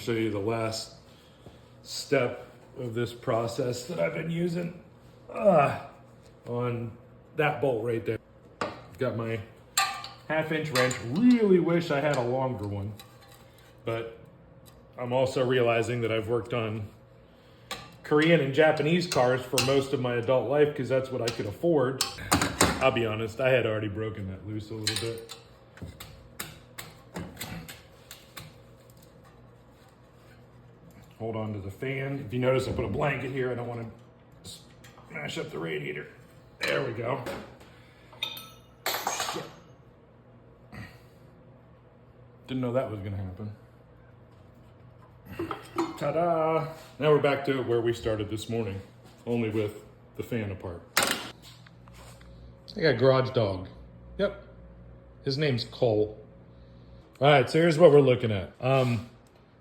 show you the last step of this process that I've been using on that bolt right there. I've got my 1/2-inch wrench. Really wish I had a longer one, but I'm also realizing that I've worked on Korean and Japanese cars for most of my adult life because that's what I could afford. I'll be honest, I had already broken that loose a little bit. Hold on to the fan. If you notice, I put a blanket here. I don't want to smash up the radiator. There we go. Shit. Didn't know that was going to happen. Ta-da! Now we're back to where we started this morning, only with the fan apart. I got Garage Dog. Yep. His name's Cole. All right, so here's what we're looking at.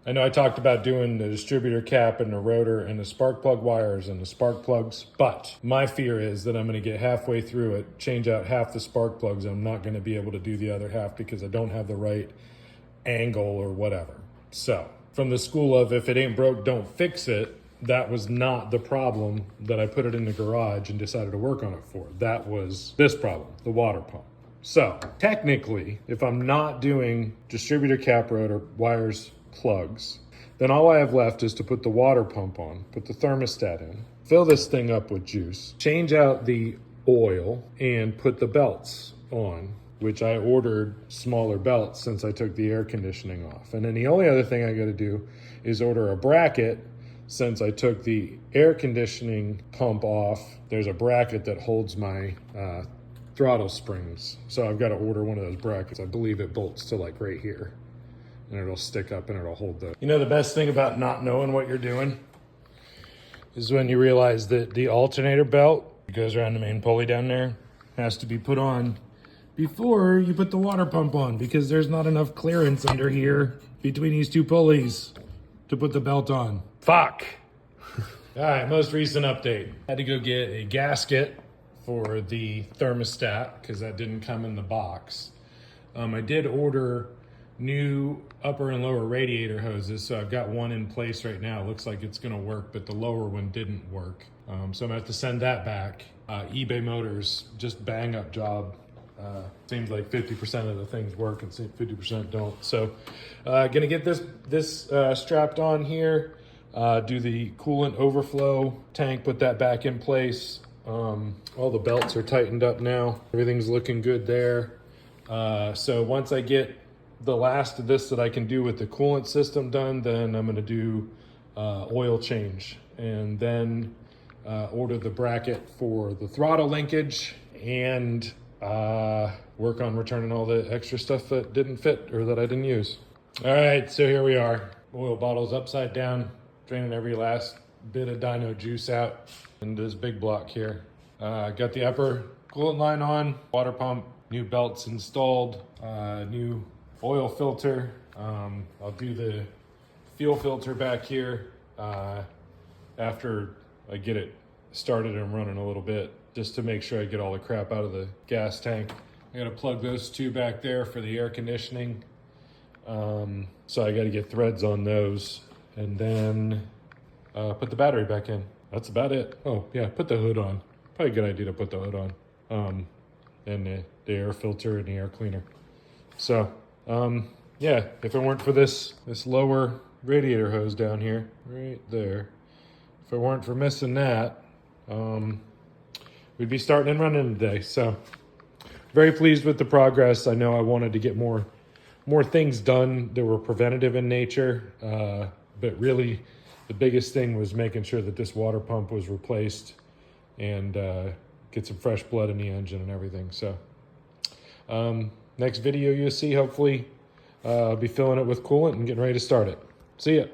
I know I talked about doing the distributor cap and the rotor and the spark plug wires and the spark plugs, but my fear is that I'm going to get halfway through it, change out half the spark plugs, and I'm not going to be able to do the other half because I don't have the right angle or whatever. So, from the school of if it ain't broke, don't fix it, that was not the problem that I put it in the garage and decided to work on it for. That was this problem, the water pump. So, technically, if I'm not doing distributor cap rotor wires, plugs, then all I have left is to put the water pump on, put the thermostat in, fill this thing up with juice, change out the oil, and put the belts on, which I ordered smaller belts since I took the air conditioning off. And then the only other thing I got to do is order a bracket since I took the air conditioning pump off. There's a bracket that holds my throttle springs. So I've got to order one of those brackets. I believe it bolts to like right here. And it'll stick up and it'll hold those. You know, the best thing about not knowing what you're doing is when you realize that the alternator belt that goes around the main pulley down there has to be put on before you put the water pump on because there's not enough clearance under here between these two pulleys to put the belt on. Fuck. All right, most recent update. Had to go get a gasket for the thermostat because that didn't come in the box. I did order new upper and lower radiator hoses, so I've got one in place right now. It looks like it's gonna work, but the lower one didn't work. So I'm gonna have to send that back. eBay Motors, just bang up job. Seems like 50% of the things work and 50% don't. So gonna get this strapped on here, do the coolant overflow tank, put that back in place. All the belts are tightened up now. Everything's looking good there. So once I get the last of this that I can do with the coolant system done, then I'm going to do oil change and then order the bracket for the throttle linkage and work on returning all the extra stuff that didn't fit or that I didn't use. All right, so here we are. Oil bottle's upside down, draining every last bit of dyno juice out into this big block here. Got the upper coolant line on, water pump, new belts installed, new oil filter. I'll do the fuel filter back here after I get it started and running a little bit, just to make sure I get all the crap out of the gas tank. I gotta plug those two back there for the air conditioning. So I gotta get threads on those and then put the battery back in. That's about it. Oh yeah, put the hood on. Probably a good idea to put the hood on. And the air filter and the air cleaner. So, yeah, if it weren't for this lower radiator hose down here, right there, if it weren't for missing that, we'd be starting and running today. So, very pleased with the progress. I know I wanted to get more things done that were preventative in nature, but really the biggest thing was making sure that this water pump was replaced and get some fresh blood in the engine and everything. So next video you'll see, hopefully I'll be filling it with coolant and getting ready to start it. See ya.